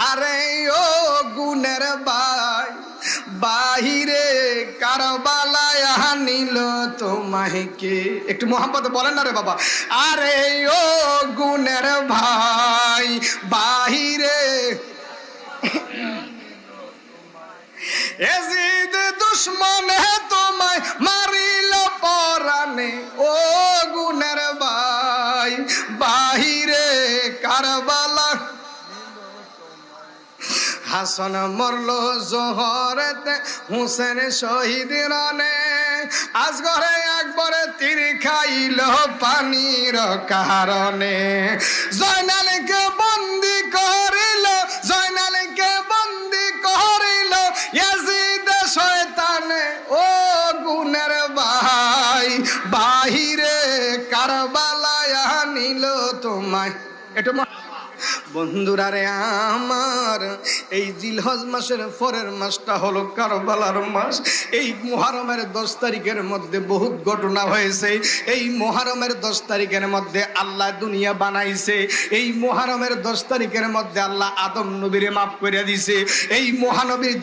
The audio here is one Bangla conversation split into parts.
আরে ও গুণের ভাই বাহিরে কারবালায় আনিল তোমায় কে। একটু মোহাম্মদ বলেন না রে বাবা। আরে ও গুণের ভাই বাহিরে এজিদ দুশ্মন তোমায় মারিল পরানে। ও গুণের ভাই বাহিরে কারবালা হাসান মরল জোহরেতে হুসেন শহীদ রানে। আজগরে একবারে তীর খাইল পানির কারণে। জয়নালকে বন্দি করিল, জয়নালকে বন্দি করিল ইয়াজিদ শয়তানে। ও গুণের ভাই বাহিরে কারবালায় আনিল তোমায়। একটু বন্ধুরা রে আমার, এই জিলহজ মাসের পরের মাসটা হলো কারবালার মাস। এই মুহররমের 10 তারিখের মধ্যে বহুত ঘটনা হয়েছে। এই মুহররমের 10 তারিখের মধ্যে আল্লাহ দুনিয়া বানাইছে। এই মুহররমের 10 তারিখের মধ্যে আল্লাহ আদম নবীরে মাফ করে দিয়েছে। এই মুহররমের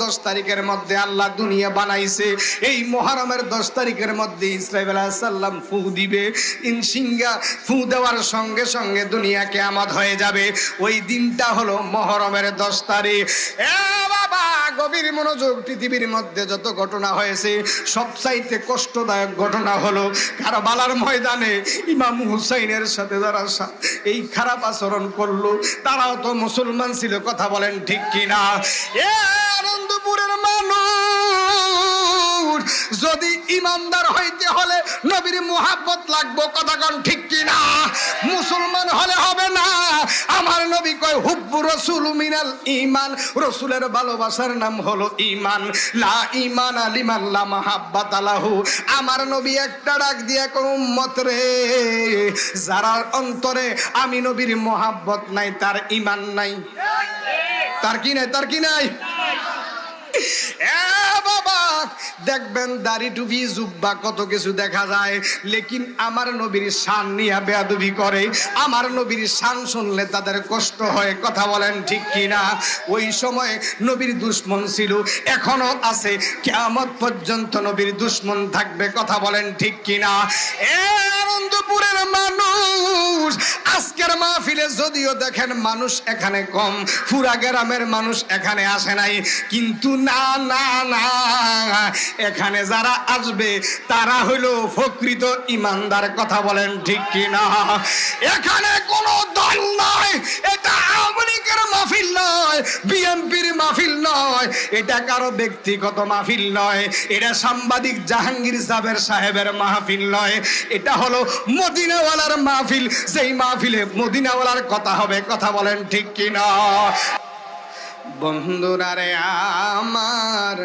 10 তারিখের মধ্যে আল্লাহ দুনিয়া বানাইছে। এই মুহররমের 10 তারিখের মধ্যে ইসরাঈল আলাইহিস সালাম ফু দিবে। ইনশিঙ্গা ফু দেওয়ার সঙ্গে সঙ্গে দুনিয়া কিয়ামত হয়ে যাবে। ওই দিনটা হলো মুহররমের 10 তারিখ। বাবা গভীর মনোযোগ। পৃথিবীর মধ্যে যত ঘটনা হয়েছে সবচাইতে কষ্টদায়ক ঘটনা হলো কারবালার ময়দানে ইমাম হুসাইনের সাথে যারা এই খারাপ আচরণ করলো তারাও তো মুসলমান ছিল। কথা বলেন ঠিক কিনা? আনন্দপুরের মানুষ যদি ইমানদার হইতে হলে নবীর মুহাব্বত লাগবে। কথা কোন ঠিক কিনা? মুসলমান হলে হবে না। আমার নবী কয় হুব্বু রাসূল মিনাল ঈমান, রাসূলের ভালোবাসার নাম হলো ঈমান। লা ঈমান লিমান লা মাহাব্বাতা লাহু। আমার নবী একটা ডাক দিয়া কোন উম্মত রে, যারা অন্তরে আমি নবীর মুহাব্বত নাই তার ঈমান নাই। তার কি নাই? তার কি নাই? বাবা দেখবেন দাড়ি টুপি জুব্বা কত কিছু দেখা যায়, লেকিন আমার নবীর শান নিয়ে বেয়াদবি করে। আমার নবীর শান শুনলে তাদের কষ্ট হয়। কথা বলেন ঠিক কিনা? ওই সময় নবীর দুশ্মন ছিল, এখনো আছে, কিয়ামত পর্যন্ত নবীর দুশ্মন থাকবে। কথা বলেন ঠিক কিনা? আনন্দপুরের মানুষ আজকের মাহফিলে যদিও দেখেন মানুষ এখানে কম, পুরা গ্রামের মানুষ এখানে আসে নাই, কিন্তু না না না, এখানে যারা আসবে তারা হইলো প্রকৃত ইমানদার। কথা বলেন ঠিক কিনা? এখানে কোনো দল নয়, এটা আওয়ামী লীগের মাহফিল নয়, বিএনপির মাহফিল নয়, এটা কারো ব্যক্তিগত মাহফিল নয়, এটা সাংবাদিক জাহাঙ্গীর জাবের সাহেবের মাহফিল নয়, এটা হলো মদিনাওয়ালার মাহফিল। যেই মাহফিলে মদিনাওয়ালার কথা হবে। কথা বলেন ঠিক কিনা? বন্ধুরা রে আমার,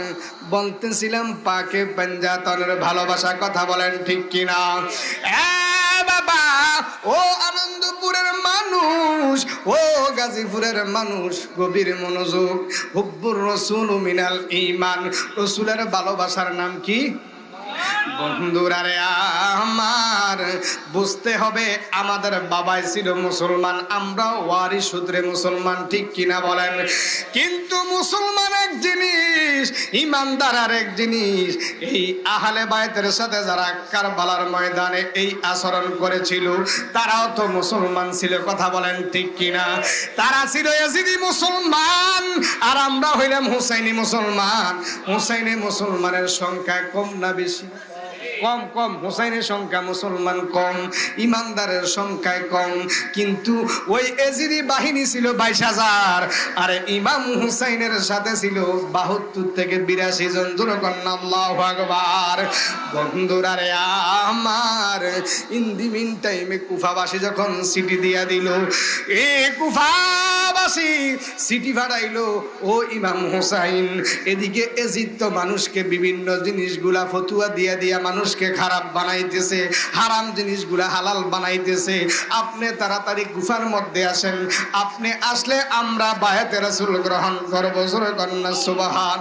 বলতেছিলাম পাকে পাঞ্জাতনের ভালোবাসা। কথা বলেন ঠিক কিনা? বাবা ও আনন্দপুরের মানুষ, ও গাজীপুরের মানুষ, গভীর মনোযোগ। হুব্বুর রাসূল মিনাল ঈমান, রাসূলের ভালোবাসার নাম কি? বন্ধুরা রে আমার, বুঝতে হবে আমাদের বাবাই ছিল মুসলমান, আমরা ওয়ারিশ সূত্রে মুসলমান। ঠিক কিনা বলেন? কিন্তু মুসলমান এক জিনিস, ইমানদার আর এক জিনিস। এই আহলে বায়তের সাথে যারা কারবালার ময়দানে এই আচরণ করেছিল তারাও তো মুসলমান ছিল। কথা বলেন ঠিক কিনা? তারা ছিল ইয়াজিদি মুসলমান, আর আমরা হইলাম হুসাইনি মুসলমান। হুসাইনি মুসলমানের সংখ্যা কম না বেশি? কম কম। হুসাইনের সংখ্যা মুসলমান কম, ইমানদারের সংখ্যায় কম। কিন্তু ওই এজিদি বাহিনী ছিল 22,000, আর ইমাম হুসাইনের সাথে ছিল 72 থেকে 82 জন। জনগণ আল্লাহু আকবার। বন্ধুরা রে আমার, ইন দি মিন টাইমে কুফাবাসী যখন সিটি দিয়া দিল, এ কুফাবাসী সিটি ফাটাইলো, ও ইমাম হুসাইন। এদিকে এজিদ তো মানুষকে বিভিন্ন জিনিসগুলা ফতুয়া দিয়া দিয়া মানুষকে খারাপ বানাইতেছে, হারাম জিনিসগুলা হালাল বানাইতেছে। আপনি তাড়াতাড়ি গুফার মধ্যে আসেন, আপনি আসলে আমরা বায়াতে রাসূল গ্রহণ করব। সুবহান।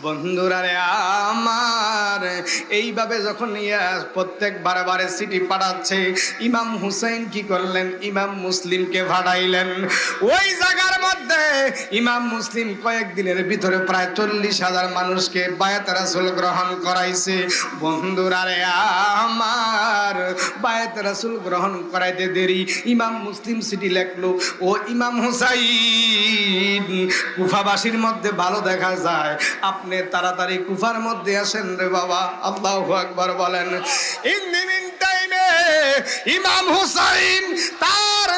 বন্ধুরা রে আমার, এইভাবে যখন প্রত্যেক বারে সিটি পাঠাচ্ছে, ইমাম হুসাইন কি করলেন? ইমাম মুসলিমকে পাঠাইলেন। ওই জায়গার মধ্যে ইমাম মুসলিম কয়েকদিনের ভিতরে প্রায় 40,000 মানুষকে বায়াত রাসূল গ্রহণ করাইছে। বন্ধুরা রে আমার, বায়াত রাসূল গ্রহণ করাইতে দেরি, ইমাম মুসলিম সিটি লেখলো, ও ইমাম হুসাইন, কুফাবাসীর মধ্যে ভালো দেখা যায়, আপনি তাড়াতাড়ি কুফার মধ্যে আসেন রে বাবা। আল্লাহু আকবার বলেন। ইন দি মিন টাইমে ইমাম হুসাইন তার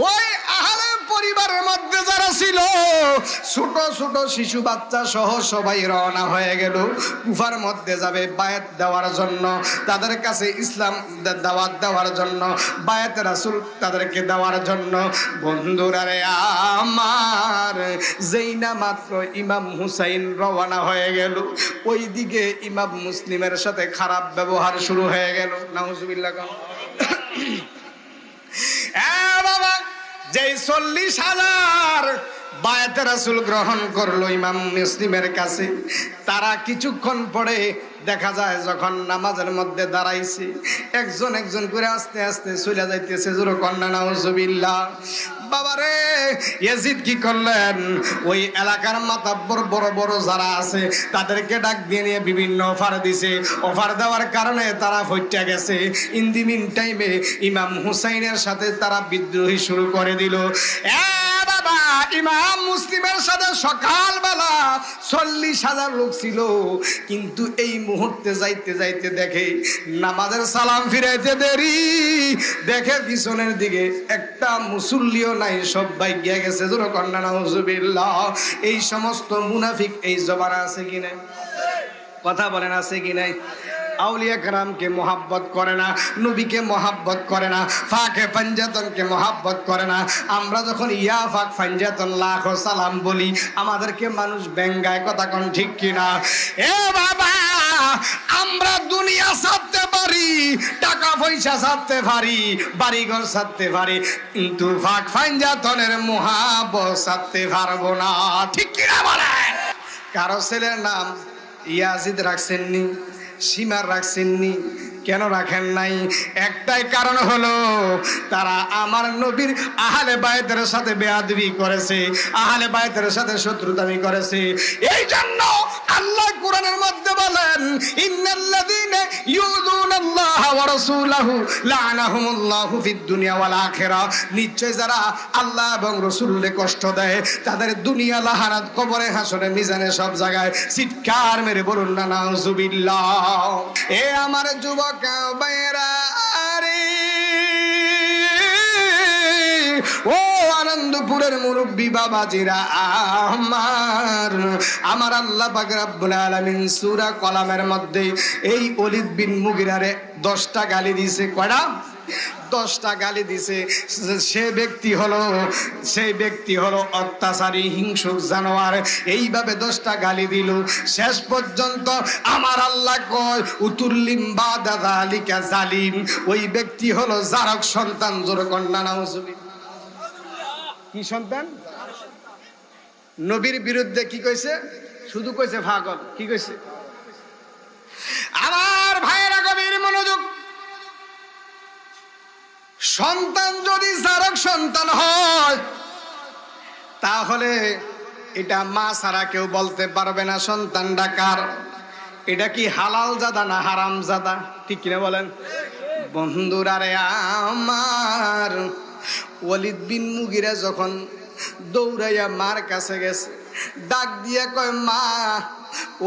ওই আহলে পরিবারের মধ্যে যারা ছিল, ছোট ছোট শিশু বাচ্চা সহ সবাই রওনা হয়ে গেল কুফার মধ্যে যাবে বায়াত দেওয়ার জন্য, তাদের কাছে ইসলাম দাওয়াত দেওয়ার জন্য, বায়াত রাসূল তাদেরকে দেওয়ার জন্য। বন্ধুরা রে আমার, যেই না মাত্র ইমাম হুসাইন রওনা হয়ে গেল, ওইদিকে ইমাম মুসলিমের সাথে খারাপ ব্যবহার শুরু হয়ে গেল। নাউজুবিল্লাহ। বাবা, যেই 40,000 বায়াত রাসূল গ্রহণ করলো ইমাম মুসলিমের কাছে, তারা কিছুক্ষণ পরে দেখা যায় যখন নামাজের মধ্যে দাঁড়াইছে, একজন একজন করে আস্তে আস্তে চলে যাইতেছে। জোরে কন্যা নাউজুবিল্লাহ। বাবারে, ইয়াজিদ কি করলেন? ওই এলাকার মাতাব্বর বড় বড় যারা আছে তাদেরকে ডাক দিয়ে নিয়ে বিভিন্ন অফার দিছে। অফার দেওয়ার কারণে তারা ফইটা গেছে। ইন দি মিন টাইমে ইমাম হুসাইনের সাথে তারা বিদ্রোহী শুরু করে দিল। বাবা, ইমাম মুসলিমের সাথে সকালবেলা 40,000 লোক ছিল, কিন্তু এই মুহূর্তে যাইতে যাইতে দেখে নামাজের সালাম ফিরাইতে দেরি, দেখে পিছনের দিকে একটা মুসল্লিও নাই, সব ভাইগা গেছে। জোরে কন্যা নাউজুবিল্লাহ। এই সমস্ত মুনাফিক এই জমানা আছে কি নাই? কথা বলেন, আছে কি নাই? আউলিয়া কেরামকে মোহাব্বত করে না, নবীকে মোহাব্বত করে না, ফাঁকে পাঞ্জাতনকে মোহাব্বত করে না। আমরা যখন ইয়া ফাঁক পাঞ্জাতন লাখ সালাম বলি, আমাদেরকে মানুষ ব্যঙ্গায়। কথা কোন ঠিক কিনা? এ বাবা, আমরা দুনিয়া ছাড়তে পারি, টাকা পয়সা ছাড়তে পারি, বাড়িঘর ছাড়তে পারি, কিন্তু ফাঁক পাঞ্জাতনের মোহাব্বত ছাড়তে পারবো না। ঠিক কিনা বলেন? কারো ছেলের নাম ইয়াজিদ রাখছেননি, সীমার রাখছেননি, কেন রাখেন নাই? একটাই কারণ হলো, তারা আমার নবীর আহলে বায়তের সাথে বেয়াদবি করেছে, আহলে বায়তের সাথে শত্রুতামি করেছে। এই জন্য আল্লাহ কোরআনের মধ্যে বলেন, ইন্নাল্লাযীনা ইউযুনাল্লাহা ওয়া রাসূলাহু লা'নাহুমুল্লাহু ফিদ দুনিয়া ওয়াল আখিরাহ। নিশ্চয় যারা আল্লাহ এবং রাসূলকে কষ্ট দেয়, তাদের দুনিয়া লাহারাত, কবরে, হাসরে, মিজানে, সব জায়গায় চিৎকার মেরে বলুন না নাউজুবিল্লাহ। এ আমার যুবক ভাইরা রে, ও আনন্দপুরের মুরব্বী বাবাজিরা আমার, আমার আল্লাহ পাক রব্বুল আলামিন সূরা কলামের মধ্যে এই ওলীদ বিন মুগিরারে 10টা গালি দিয়েছে। কয়টা? 10টা গালি দিছে। সেই ব্যক্তি হলো অত্যাচারী, হিংসুক, জানোয়ার। এইভাবে 10টা গালি দিল। শেষ পর্যন্ত আমার আল্লাহ কয়, উতুল্লিম বাদা যালিকা জালিম। ওই ব্যক্তি হলো জারক সন্তান। জোরে কন্যা নাউজুবিল্লাহ। কি সন্তান? নবীর বিরুদ্ধে কি কইছে? শুধু কইছে পাগল। কি কইছে? আমার ভাইয়েরা গভীর মনোযোগ। সন্তান যদি জারক সন্তান হয়, তাহলে এটা মা ছাড়া কেউ বলতে পারবে না সন্তানটা কার। এটা কি হালাল জাদা না হারাম জাদা? ঠিক কিনা বলেন? বন্ধুরা রে আমার, ওলীদ বিন মুগিরা যখন দৌড়াইয়া মার কাছে গেছে, ডাক দিয়ে কয়, মা,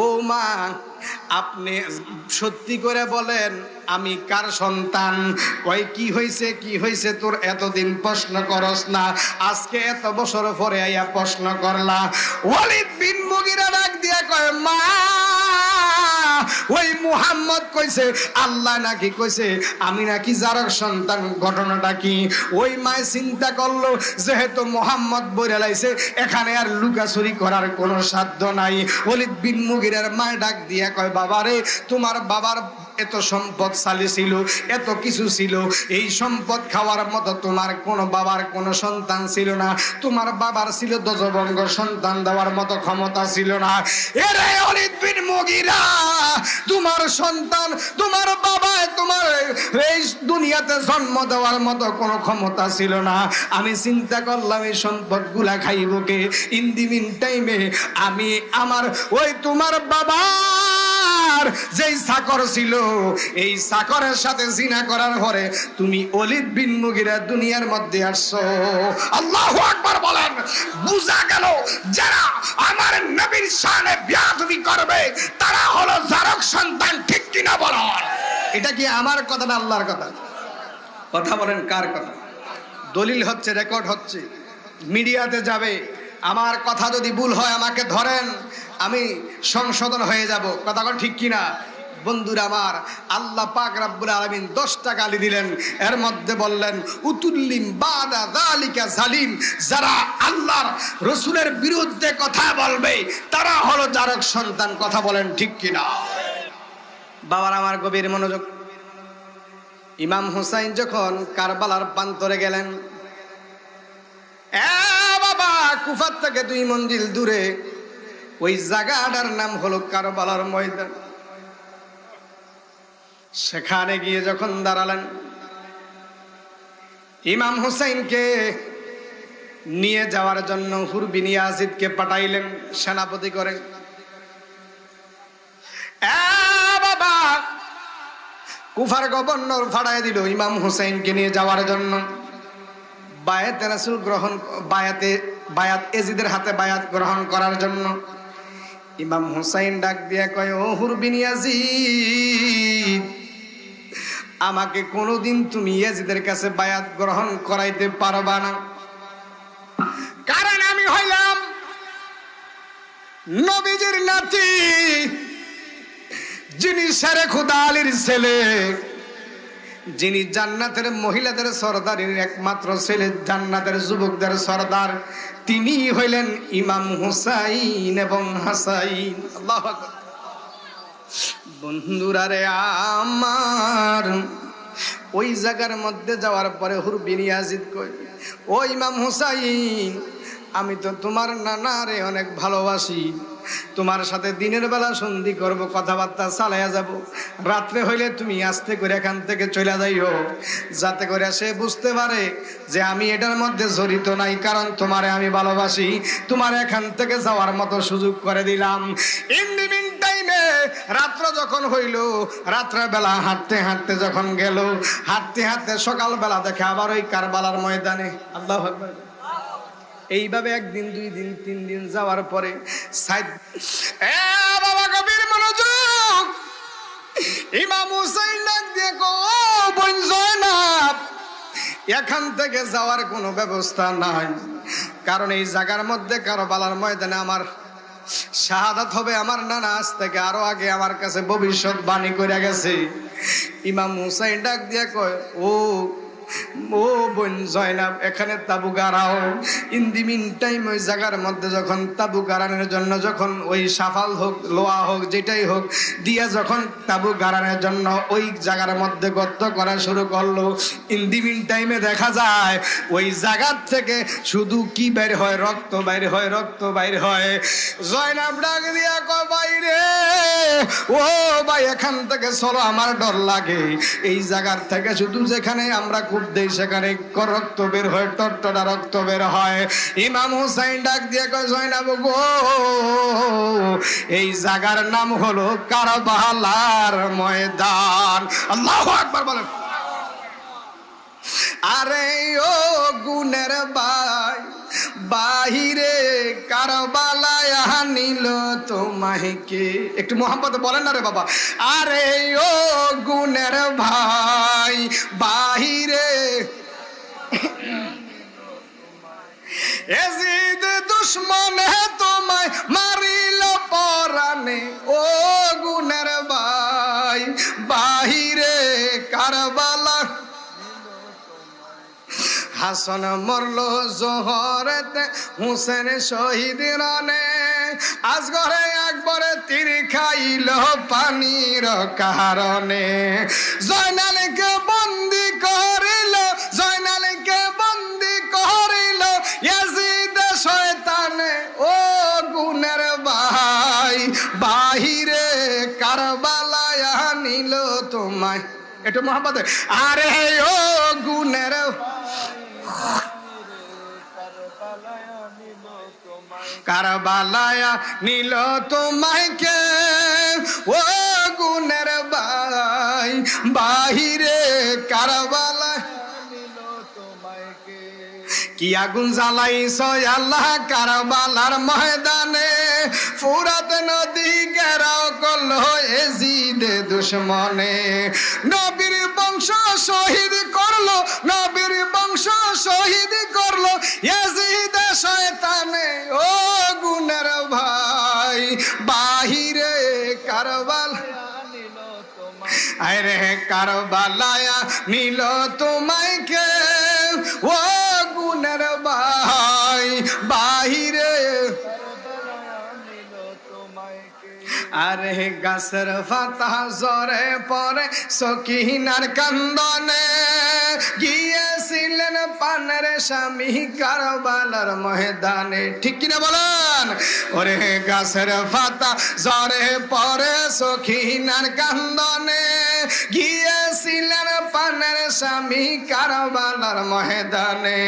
ও মা, আপনি সত্যি করে বলেন আমি কার সন্তান? কয়, কি হয়েছে, কি হয়েছে তোর? এতদিন প্রশ্ন করস না, আজকে এত বছর পরে আইয়া প্রশ্ন করলা। ওলীদ বিন মুগিরা ডাক দিয়ে কয়, মা, ওই মুহাম্মদ কইছে, আল্লাহ নাকি কইছে আমি নাকি জারক সন্তান। ঘটনাটা কি? ওই মায় চিন্তা করলো, যেহেতু মুহাম্মদ বইরা লাইছে, এখানে আর লুকাচুরি করার কোনো সাধ্য নাই। ওলীদ বিন মুগিরার মায় ডাক দিয়া কয়, বাবারে, তোমার বাবার এত সম্পদশালী ছিল, এত কিছু ছিল, এই সম্পদ খাওয়ার মতো তোমার কোন বাবার কোন সন্তান ছিল না। তোমার বাবার ছিল দশবঙ্গ সন্তান দেওয়ার মতো ক্ষমতা ছিল না। এরে ওয়ালিদ বিন মুগীরা, তোমার সন্তান, তোমার বাবা তোমার এই দুনিয়াতে জন্ম দেওয়ার মতো কোনো ক্ষমতা ছিল না। আমি চিন্তা করলাম এই সম্পদগুলা খাইব কে? ইন দি মিন টাইমে আমি আমার ওই তোমার বাবার যেই চাকর ছিল, এই চাকরের সাথে জিনা করার পরে তুমি ওয়ালিদ বিন মুগীরা দুনিয়ার মধ্যে আসছো। আল্লাহু আকবার বলেন। বুঝা গেল যারা আমার নবীর শানে বেয়াদবি করবে তারা হলো জারক সন্তান, ঠিক কিনা বলো? এটা কি আমার কথা না আল্লাহর কথা? কথা বলেন কার কথা? দলিল হচ্ছে, রেকর্ড হচ্ছে, মিডিয়াতে যাবে। আমার কথা যদি ভুল হয় আমাকে ধরেন, আমি সংশোধন হয়ে যাব। কথা বল ঠিক কিনা? বন্ধুরা আমার, আল্লাহ পাক রব্বুল আলামিন 10টা গালি দিলেন, এর মধ্যে বললেন উতুল্লিম বাদা যালিকা জালিম। যারা আল্লাহর রাসূলের বিরুদ্ধে কথা বলবে তারা হলো জারক সন্তান। কথা বলেন ঠিক কিনা? বাবার আমার গভীর মনোযোগ। ইমাম হুসাইন যখন কারবালার প্রান্তরে গেলেন, বাবা কুফার থেকে 2 মঞ্জিল দূরে ওই জায়গাটার নাম হলো কারবালার ময়দান। সেখানে গিয়ে যখন দাঁড়ালেন, ইমাম হুসাইনকে নিয়ে যাওয়ার জন্য হুর বিন ইয়াজিদকে পাঠাইলেন সেনাপতি করে। বাবা কুফার গভর্নর ফাড়াই দিল ইমাম হুসাইনকে নিয়ে যাওয়ার জন্য। বায়াতে রাসূল গ্রহণ, বায়াত এজিদের হাতে বায়াত গ্রহণ করার জন্য। ইমাম হুসাইন ডাক দিয়া কয়, ও হুর বিন ইয়াজিদ, আমাকে কোনোদিন তুমি ইয়াজিদের কাছে বায়াত গ্রহণ করাইতে পারবা না, কারণ আমি হইলাম নবীজির নাতি, যিনি শেরে খুদা আলীর ছেলে, যিনি জান্নাতের মহিলাদের সরদারের একমাত্র ছেলে, জান্নাতের যুবকদের সরদার, তিনি হইলেন ইমাম হুসাইন এবং হাসাইন। আল্লাহু আকবার। বন্ধুরা রে আমার, ওই জায়গার মধ্যে যাওয়ার পরে হুর বিন ইয়াজিদ কই, ও ইমাম হুসাইন, আমি তো তোমার নানা রে অনেক ভালোবাসি, তোমার সাথে দিনের বেলা সন্ধি করব, কথাবার্তা চালাইয়া যাব, রাত্রে হইলে তুমি আস্তে করে এখান থেকে চলে যাইও, যাতে করে সে বুঝতে পারে যে আমি এটার মধ্যে জড়িত নাই, কারণ তোমারে আমি ভালোবাসি, তোমার এখান থেকে যাওয়ার মতো সুযোগ করে দিলাম। ইন দি মিন টাইমে রাত্র যখন হইল, রাত্রে বেলা হাঁটতে হাঁটতে যখন গেল, হাঁটতে হাঁটতে সকালবেলা দেখে আবার ওই কারবালার ময়দানে। আল্লাহু আকবার। এইভাবে 1 দিন 2 দিন 3 দিন যাওয়ার পরে বাবা গভীর মনোযোগ, ইমাম হুসাইন ডাক দিয়ে কো, ও বোন জয়নাব, এখান থেকে যাওয়ার কোনো ব্যবস্থা নাই, কারণ এই জায়গার মধ্যে কারবালার ময়দানে আমার শাহাদাত হবে। আমার নানা আজ থেকে আরো আগে আমার কাছে ভবিষ্যৎবাণী করে গেছে। ইমাম হুসাইন ডাক দিয়ে কয়, ও বোন জয়নাব, এখানে তাবু গাড়াও। ইন দি মিন টাইম ওই জায়গার মধ্যে যখন তাবু গাড়ানোর জন্য যখন ওই সাফাল হোক, লোহা হোক, যেটাই হোক দিয়ে যখন তাবু গাড়ানোর জন্য ওই জায়গার মধ্যে গর্ত করা শুরু করলো, ইন দি মিন টাইমে দেখা যায় ওই জায়গার থেকে শুধু কি বের হয়, রক্ত বাইর হয়, রক্ত বাইর হয়। জয়নাব ডাক দিয়া কয়, বাইরে ও ভাই, এখান থেকে চলো, আমার ডর লাগে। এই জায়গার থেকে শুধু যেখানে আমরা খুব দেই সেখানে রক্ত বের হয়, টটটা রক্ত বের হয়। ইমাম হুসাইন ডাক দিয়ে কয়, জয়নাব গো, এই জায়গার নাম হলো কারবালার ময়দান। আল্লাহু আকবার বলেন। আরে ও গুনের ভাই, বাহিরে কারবালায় আনিল তোমায় কে? একটু মোহাম্মদ বলেন না রে বাবা। আরে ও গুনের ভাই, বাহিরে এজিদ দুশ্মনে তোমায় মারিল পরানে, ও গুনের ভাই, বাহিরে কারবালা। হাসান মরল জোহরেতে, হুসেন শহীদ রানে, আজ ঘরে একবারে তীর খাইল পানির কারণে। জয়নালকে বন্দি করিল, জয়নালকে বন্দি করিল ইয়াজিদ শয়তানে। ও গুণের ভাই, বাহিরে কারবালায় নিল তোমায়। একটু মোহাম্মদ, আরে ও গুণের কারবালায় নিল তোমায় কে। ও গুণের ভাই, বাহিরে কারবালায় নিল তোমায় কে। কি আগুন জ্বালাইছ আল্লাহ কারবালার ময়দানে, ফুরাত নদী ঘেরাও করলো এজিদে দুশমনে। নবীর বংশ শহীদ করলো, নবীর বংশ শহীদ করলো এজিদে শয়তানে। ও গুণের ভাই, বাহিরে কারবালায় নিল তোমায়, আরে কারবালায় নিল তোমায় কে। ও গুণের ভাই, বাহিরে আরে গাছের পাতা ঝরে পড়ে সকিনার কান্দনে, গিয়েছিলেন পানের স্বামী কারবালার ময়দানে। ঠিক কিনা বলেন? ওরে গাছের পাতা ঝরে পড়ে সকিনার কান্দনে, গিয়েছিলেন পানের স্বামী কারবালার ময়দানে।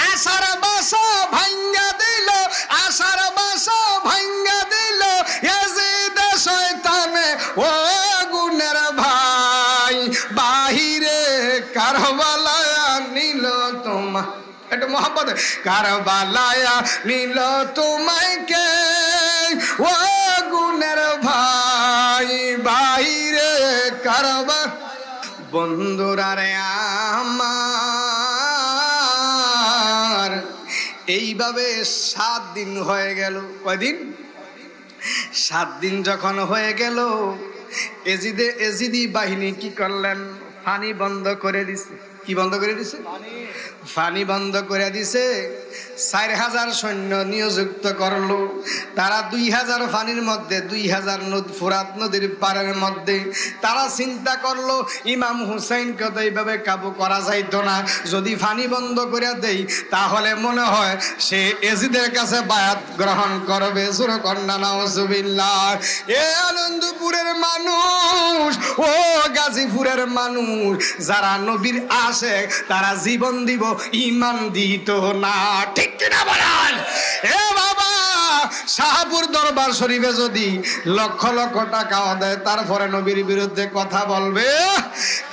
আশার বাসা ভাঙ্গা দিল, আশার বাসা ভাঙ্গা দিল ইয়াজিদ শয়তানে। ও গুণের ভাই, বাহিরে কারবালায় নিল তোমায়। একটু মোহাম্মদ, কারবালায় নিল তোমায় কে। ও গুণের ভাই, বাহিরে কারবালায়। বন্ধুরা রে আমার, এইভাবে 7 দিন হয়ে গেল। কয়দিন? 7 দিন যখন হয়ে গেল, এজিদি বাহিনী কি করলেন? পানি বন্ধ করে দিছে। কি বন্ধ করে দিছে? পানি বন্ধ করে দিছে। 4000 সৈন্য নিয়োজিত করলো। তারা 2000 পানির মধ্যে, 2000 ফুরাত নদীর পাড়ের মধ্যে তারা চিন্তা করলো ইমাম হুসাইনকে তো এইভাবে কাবু করা যাইতো না। যদি পানি বন্ধ করে দেই তাহলে মনে হয় সে এজিদের কাছে বায়াত গ্রহণ করবে। সূরা কন্যা নাউজুবিল্লাহ। এ আনন্দপুরের মানুষ, ও গাজীপুরের মানুষ, যারা নবীর আশিক তারা জীবন দিব, ঈমান দিত না। ঠিক কিনা বলেন? এ বাবা, শাহপুর দরবার শরীফে যদি লক্ষ লক্ষ টাকাও দেয় তারপরে নবীর বিরুদ্ধে কথা বলবে,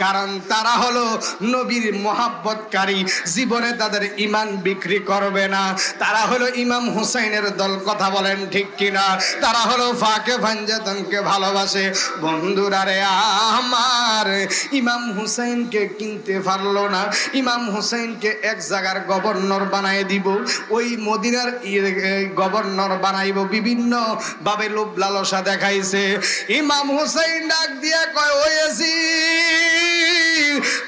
কারণ তারা হলো নবীর মহাব্বতকারী, জীবনে তাদের ঈমান বিক্রি করবে না। তারা হলো ইমাম হুসাইনের দল। কথা বলেন ঠিক কিনা? তারা হলো ফাকে ফাঞ্জাতনকে ভালোবাসে। বন্ধুরা রে আমার, ইমাম হুসাইনকে কিনতে পারলো না। ইমাম হুসাইনকে এক জায়গার গভর্নর বানায় দিব, ওই মদিনার গভর্নর বানাইব। বিভিন্ন ভাবে লোভ লালসা দেখাইছে। ইমাম হুসাইন ডাক দিয়া কয়, ওই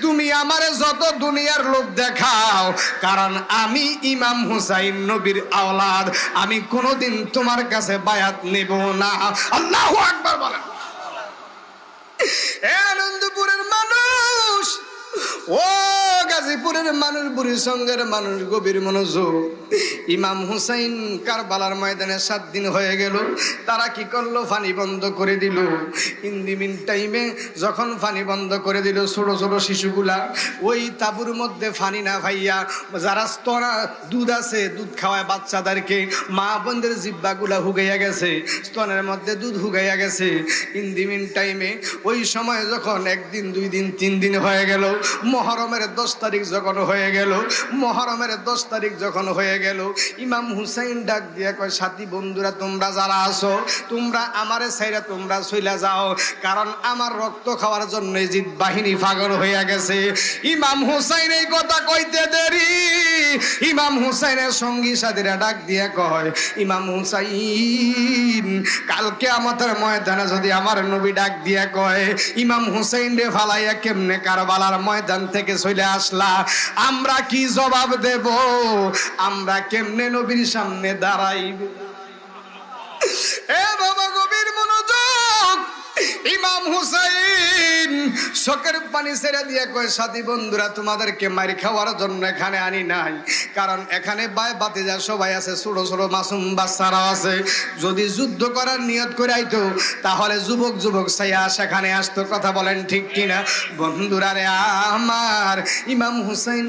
তুমি আমারে যত দুনিয়ার লোভ দেখাও, কারণ আমি ইমাম হুসাইন নবীর আওলাদ, আমি কোনোদিন তোমার কাছে বায়াত নেব না। আল্লাহু আকবার বলেন। আনন্দপুরের মানুষ, ও গাজীপুরের মানুষ, বুড়িসঙ্গের মানুষ, গভীর মনোযোগ। ইমাম হুসাইন কারবালার ময়দানে 7 দিন হয়ে গেল। তারা কি করলো? পানি বন্ধ করে দিল। ইন দি মিন টাইমে যখন পানি বন্ধ করে দিল, ছোট ছোট শিশুগুলা ওই তাবুর মধ্যে পানি না ভাইয়া, যারা স্তরা দুধ আছে, দুধ খাওয়ায় বাচ্চাদেরকে, মা বোনদের জিব্বাগুলা হুগাইয়া গেছে, স্তনের মধ্যে দুধ হুগাইয়া গেছে। ইন দি মিন টাইমে ওই সময় যখন 1 দিন 2 দিন 3 দিন হয়ে গেল, মুহররমের 10 তারিখ যখন হয়ে গেল, মুহররমের 10 তারিখ যখন হয়ে গেল, ইমাম হুসাইন ডাক দিয়া কয়, সাথী বন্ধুরা তোমরা যারা আছো, তোমরা আমারে ছাইরা তোমরা চইলা যাও, কারণ আমার রক্ত খাওয়ার জন্য এজিদ বাহিনী পাগল হইয়া গেছে। ইমাম হুসাইন এই কথা কইতে দেরি, ইমাম হুসাইনের সঙ্গী সাথীরা ডাক দিয়া কয়, ইমাম হুসাইন, কালকে আমাদের ময়দানে যদি আমার নবী ডাক দিয়া কয়, ইমাম হুসাইন রে ফালাইয়া কেমনে কারবালার ময়দান থেকে চলে আসলা, আমরা কি জবাব দেব? আমরা কেমনে নবীর সামনে দাঁড়াইব? হুসাইন চোখের পানি ছেড়ে দিয়ে কয়, সাথী বন্ধুরা, তোমাদেরকে মার খাওয়ার জন্য এখানে আনি নাই, কারণ এখানে ভাই ভাতিজা সবাই আছে, ছোট ছোট মাসুম বাচ্চারা আছে। যদি যুদ্ধ করার নিয়ত করে আইতো তাহলে যুবক যুবক ছাইয়া সেখানে আসতো। কথা বলেন ঠিক কিনা বন্ধুরা রে আমার? ইমাম হুসাইন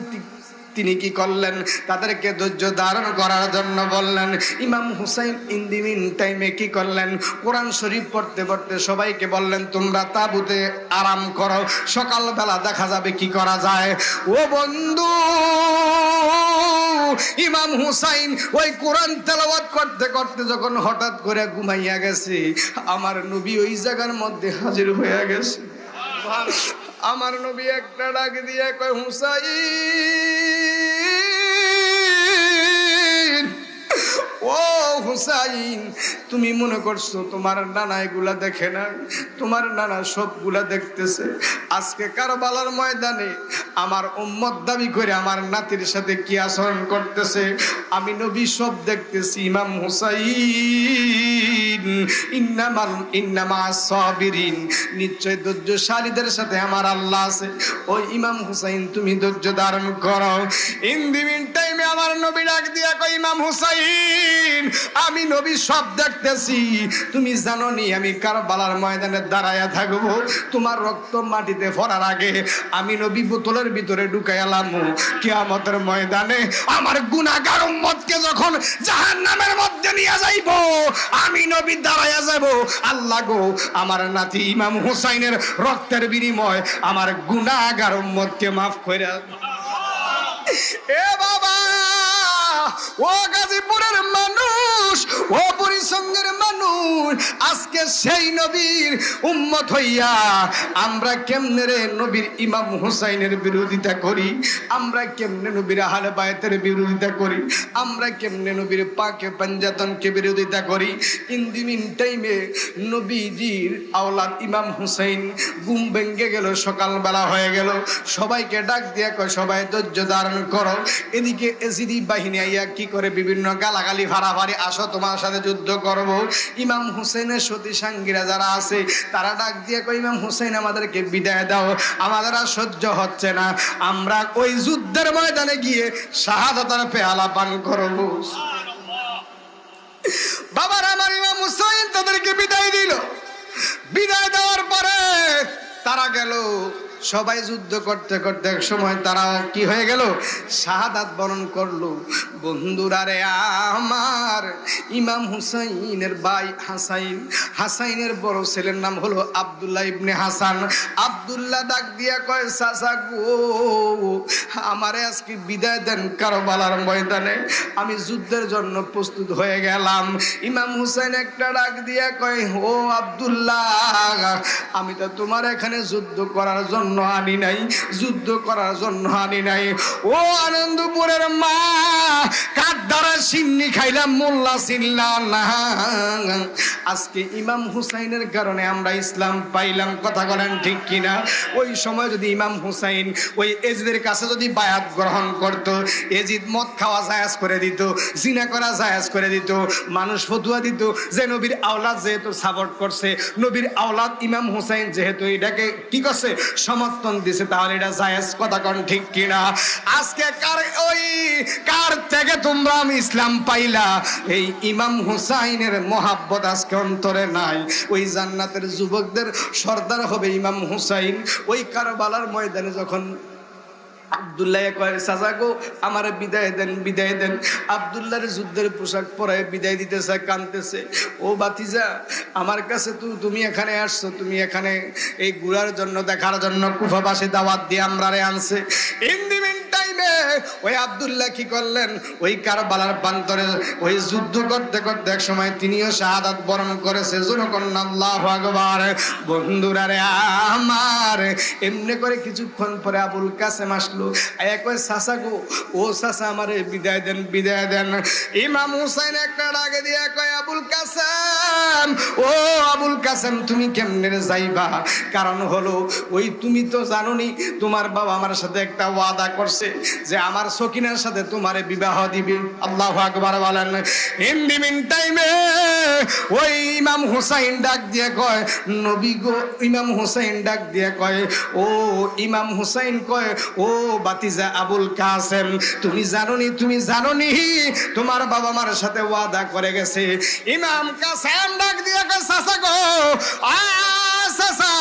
তিনি কি করলেন? তাদেরকে ধৈর্য ধারণ করার জন্য বললেন। ইমাম হুসাইন ইন দি মিন টাইমে কি করলেন? কোরআন শরীফ পড়তে পড়তে সবাইকে বললেন, তোমরা তাঁবুতে আরাম করো, সকালবেলা দেখা যাবে কি করা যায়। ও বন্ধু, ইমাম হুসাইন ওই কোরআন তেলাওয়াত করতে করতে যখন হঠাৎ করে ঘুমাইয়া গেছে, আমার নবী ওই জায়গার মধ্যে হাজির হয়ে গেছে। আমার নবী একটা ডাক দিয়ে কয়, হুসাইন, ও হুসাইন, তুমি মনে করছো তোমার নানা এগুলা দেখে না? তোমার নানা সবগুলা দেখতেছে। আজকে কারবালার ময়দানে আমার উম্মত দাবি করে আমার নাতির সাথে কি আচরণ করতেছে, আমি নবী সব দেখতেছি। ইমাম হুসাইন, ইন্নামা সাবিরিন, নিশ্চয় ধৈর্যশালীদের সাথে আমার আল্লাহ আছে। ওই ইমাম হুসাইন, তুমি ধৈর্য ধারণ করো। ইন দি মিন টাইমে আমার নবী ডাক দিয়া কই, ইমাম হুসাইন, আমি নবী সব দেখতেছি। তুমি জানো নি আমি কারবালার ময়দানে দাঁড়ায়া থাকবো? তোমার রক্ত মাটিতে পড়ার আগে আমি নবী বোতলের ভিতরে ঢুকাইলাম। কিয়ামতের ময়দানে আমার গুনাহগার উম্মতকে যখন জাহান্নামের মধ্যে নিয়ে যাইব, আমি নবী দাঁড়ায়া যাব, আল্লাহ গো, আমার নাতি ইমাম হুসাইনের রক্তের বিনিময় আমার গুনাহগার উম্মতকে মাফ কইরা। এ বাবা, ও গাজীপুরের মানুষ, ও পরিসংঘের মানুষ, আজকে সেই নবীর উম্মত হইয়া আমরা কেমনে রে নবীর ইমাম হুসাইনের বিরোধিতা করি? আমরা কেমনে নবীর আহলে বায়তের বিরোধিতা করি? আমরা কেমনে নবীর পাকে পাঞ্জাতনকে বিরোধিতা করি? ইন দি মিন টাইমে নবীজির আওলাদ ইমাম হুসাইন ঘুম ভেঙে গেল, সকালবেলা হয়ে গেল। সবাইকে ডাক দিয়া কয়, সবাই ধৈর্য ধারণ করো। এদিকে এসিডি বাহিনী আইয়া কি করে বিভিন্ন গালাগালি ফাড়াফাড়ি, আসো তোমার সাথে যুদ্ধ করব। ইমাম হুসাইনের সতী সাঙ্গীরা যারা আছে তারা ডাক দিয়ে কই, ইমাম হুসাইন, আমাদেরকে বিদায় দাও, আমাদের আর সহ্য হচ্ছে না, আমরা ওই যুদ্ধের ময়দানে গিয়ে শাহাদাতের পেয়ালা পান করব। বাবার আমার ইমাম হুসাইন তাদেরকে বিদায় দিল। বিদায় দেওয়ার পরে তারা গেল, সবাই যুদ্ধ করতে করতে এক সময় তারা কি হয়ে গেল? শাহাদাত বরণ করলো। বন্ধুরা রে আমার, ইমাম হুসাইনের ভাই হাসাইন, হাসাইনের বড় ছেলের নাম হলো আব্দুল্লাহ ইবনে হাসান। আব্দুল্লাহ ডাক দিয়া কয়, চাচা গো, আমারে আজকে বিদায় দেন কারবালার ময়দানে, আমি যুদ্ধের জন্য প্রস্তুত হয়ে গেলাম। ইমাম হুসাইন একটা ডাক দিয়া কয়, ও আব্দুল্লাহ, আমি তো তোমার এখানে যুদ্ধ করার জন্য আনি নাই, যুদ্ধ করার জন্য আনি নাই। ও আনন্দপুরের মা, কার দ্বারা সিন্নি খাইলাম, মোল্লা চিনলাম না। আজকে ইমাম হুসাইনের কারণে আমরা ইসলাম পাইলাম। কথা বলেন ঠিক কিনা? ওই সময় যদি ইমাম হুসাইন ওই এজিদের কাছে যদি বায়াত গ্রহণ করত, এজিদ মদ খাওয়া জায়েজ করে দিত, জিনা করা জায়েজ করে দিত, মানুষ ফতুয়া দিত যে নবীর আওলাদ যেহেতু সাপোর্ট করছে, নবীর আওলাদ ইমাম হুসাইন যেহেতু এটাকে কি করছে, সমর্থন দিছে, তাহলে এটা জায়েজ। কথা কোন ঠিক কিনা? আজকে কার থেকে তোমরা আমি ইসলাম পাইলা? এই ইমাম হুসাইনের মহাব্বত আজকে অন্তরে নাই। ওই জান্নাতের যুবকদের সর্দার হবে ইমাম হুসাইন। ওই কারবালার ময়দানে যখন আব্দুল্লাহ কয়, চাচা গো, আমারে বিদায় দেন, বিদায় দেন। আব্দুল্লাহর যুদ্ধের পোশাক পরায় বিদায় দিতেছে, কাঁদতেছে। ও বাতিজা, আমার কাছে তুমি এখানে আসছো, তুমি এখানে এই ঘোরার জন্য, দেখার জন্য কুফাবাসী দাওয়াত দিয়ে আমরা রে আনছে। ইন দি মিন টাইমে ওই আব্দুল্লাহ কি করলেন, ওই কারবালার প্রান্তরে ওই যুদ্ধ করতে করতে এক সময় তিনিও শাহাদাত বরণ করেছে। জনকন্যা আল্লাহু আকবার। বন্ধুরা রে আমার, এমনি করে কিছুক্ষণ পরে আবুল কাসেম আসলো। কয়, চাচা গো, ও চাচা, আমারে বিদায় দেন, বিদায় দেন। ইমাম হুসাইন একটা ডাকে দিয়া কয়, আবুল কাসেম, ও আবুল কাসেম, তুমি কেমনে যাইবা? কারণ হলো ওই তুমি তো জানোনি, তোমার বাবা আমার সাথে একটা ওয়াদা করছে যে আমার সকিনার সাথে তোমারে বিবাহ দিবে। আল্লাহু আকবার বলেন। ইন দি মিন টাইমে ওই ইমাম হুসাইন ডাক দিয়ে কয়, নবী গো, ইমাম হুসাইন ডাক দিয়ে কয়, ও ইমাম হুসাইন কয়, ও বাতিজা আবুল কাসেম, তুমি জানোনি তোমার বাবা মার সাথে ওয়াদা করে গেছে। ইমাম কাসেম ডাক দিয়ে কয়, চাচা গো, চাচা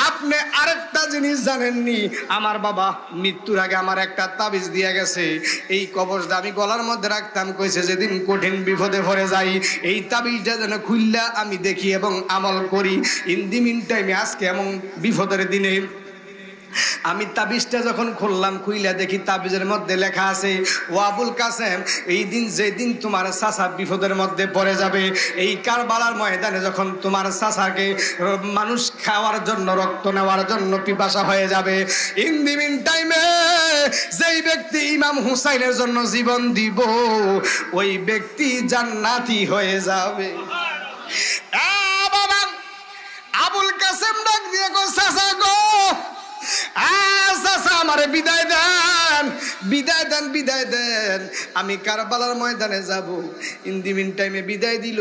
আপনি আরেকটা জিনিস জানেননি, আমার বাবা মৃত্যুর আগে আমার একটা তাবিজ দিয়ে গেছে, এই কবজটা আমি গলার মধ্যে রাখতাম, কইছে যেদিন কঠিন বিপদে পড়ে যাই এই তাবিজটা যেন খুললা আমি দেখি এবং আমল করি। ইন দি মিন টাইমে আজকে এমন বিপদের দিনে আমি তাবিজটা যখন খুললাম, খুইলা দেখি তাবিজের মধ্যে লেখা আছে, ও আবুল কাসেম, এই দিন যেদিন তোমার চাচা বিপদের মধ্যে পড়ে যাবে, এই কারবালার ময়দানে যখন তোমার চাচাকে মানুষ খাওয়ার জন্য, রক্ত নেওয়ার জন্য পিপাসা হয়ে যাবে, ইন দি মিন টাইমে যেই ব্যক্তি ইমাম হুসাইনের জন্য জীবন দিব ওই ব্যক্তি জান্নাতি হয়ে যাবে। বাবা আবুল কাসেম ডাক দিয়ে গো, চাচা গো, আমারে বিদায় দেন, আমি কারবালার ময়দানে যাব। ইন দি মিন টাইমে বিদায় দিল।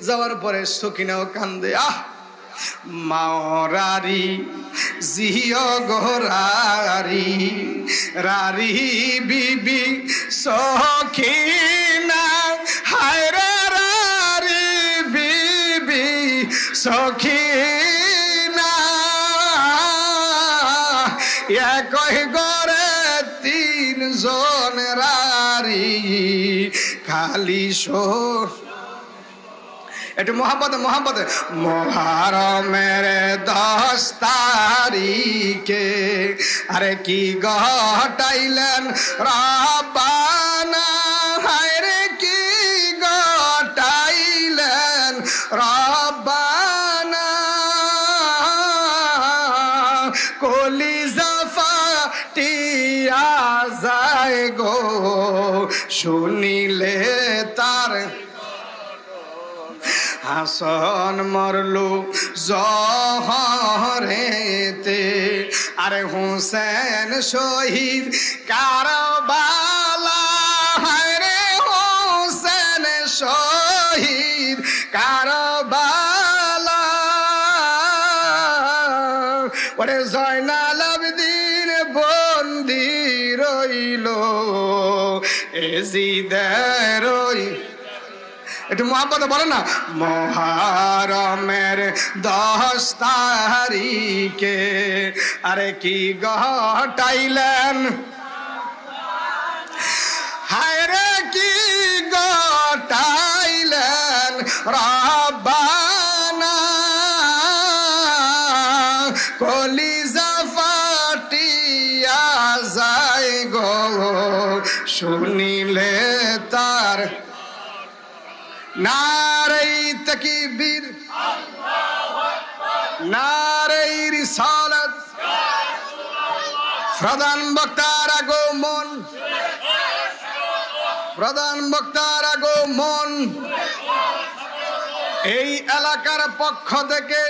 যাওয়ার পরে সকিনাও কান্দে, মাওরারি জিও গোরারি রারি বিবি সখিনা, হায় রে রারি বিবি সখিনা, একই গরে তিনজন রারি খালি একটু মোহাম্মতে মুহররমের 10 তারিখে আরে কি ঘটাইলেন রব্বানা, হায় রে কি ঘটাইলেন রব্বানা, কলিজা ফাটিয়া যায় গো শুনিলে তার, হাসন মরলু জহরেতে, আরে হুসেন শহীদ কারবালা, হায় রে হুসেন শহীদ কারবালা, ওরে জয়নাল আবেদিন বন্দি রইল এজিদের একটু মোহাম্মদ বলে না, মুহররমের 10 তারিখে আরে কি ঘটাইলেন, হায় রে কি ঘটাইলেন রব্বানা, কলিজা ফাটিয়া যায় গো শুনিলে তার, নারে তাকবীর, নারে রিসালাত, প্রধান বক্তার আগমন, এই এলাকার পক্ষ থেকে,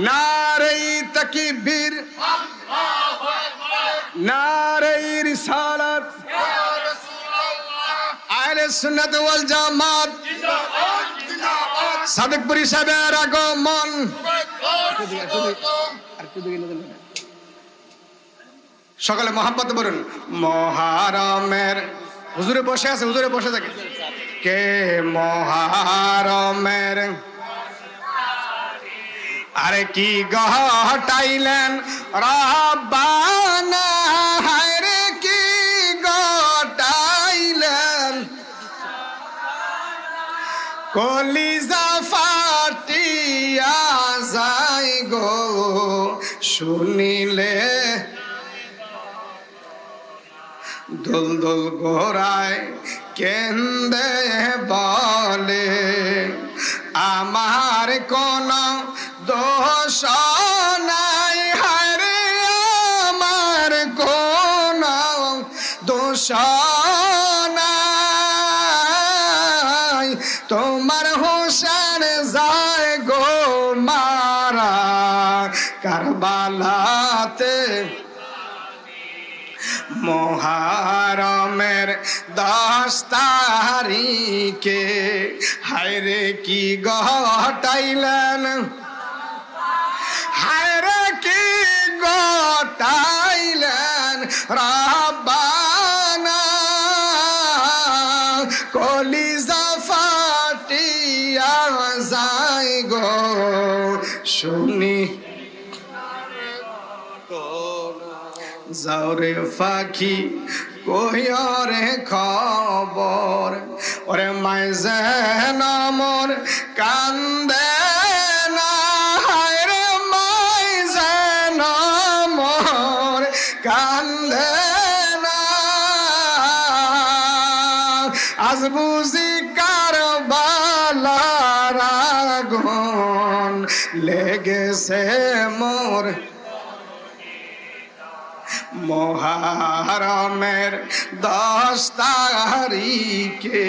নারে তাকবীর, নারে রিসালাত, আহলে সুন্নাত ওয়াল জামাত, সাদেকপুরি সাহেবের আগমন, সকালে মোহাম্মত বলুন, মুহররমের, হুজুরে বসে আছে, হুজুরে বসে থাকে, কে মুহররমের আরে কি ঘটাইলেন রব্বানা, হায় রে কি ঘটাইলেন, কলিজা ফাটিয়া যায় গো শুনিলে, দোল দোল ঘোরায় কেন্দে বলে, আমার কোন দোষ নাই, হায় রে আমার কোন দোষ নাই, তোমার হোসেন যায় গো মারা মহারমের 10 তারিখে হায়রে কি ঘটাইলেন হায়রে কি ঘটাইলেন রাব্বানা কলিজা ফাটিয়া যায় গো শুনি যাওরে পাখি কইরে খবর ওরে মাই যেন মোর কান্দে না হায়রে মাই যেন মোর কান্দে না আজ বুঝি কারবালার আগুন লেগেছে মোর মহারমের 10 তারিখে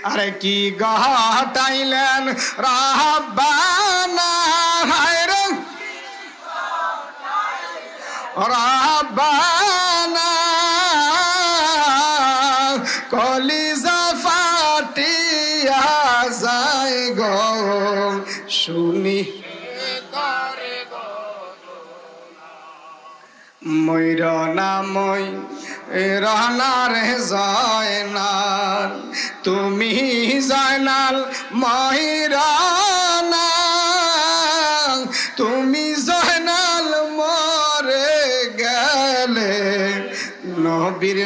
আরে কি ঘটাইলেন রাব্বানা হায়রে রাব্বানা কলিজা ফাটিয়া যায় গো শুনি ময়ূর নামই রানার জয়নাল তুমি জয়নাল ময়ূরানা তুমি জয়নাল মরে গেলে নবীর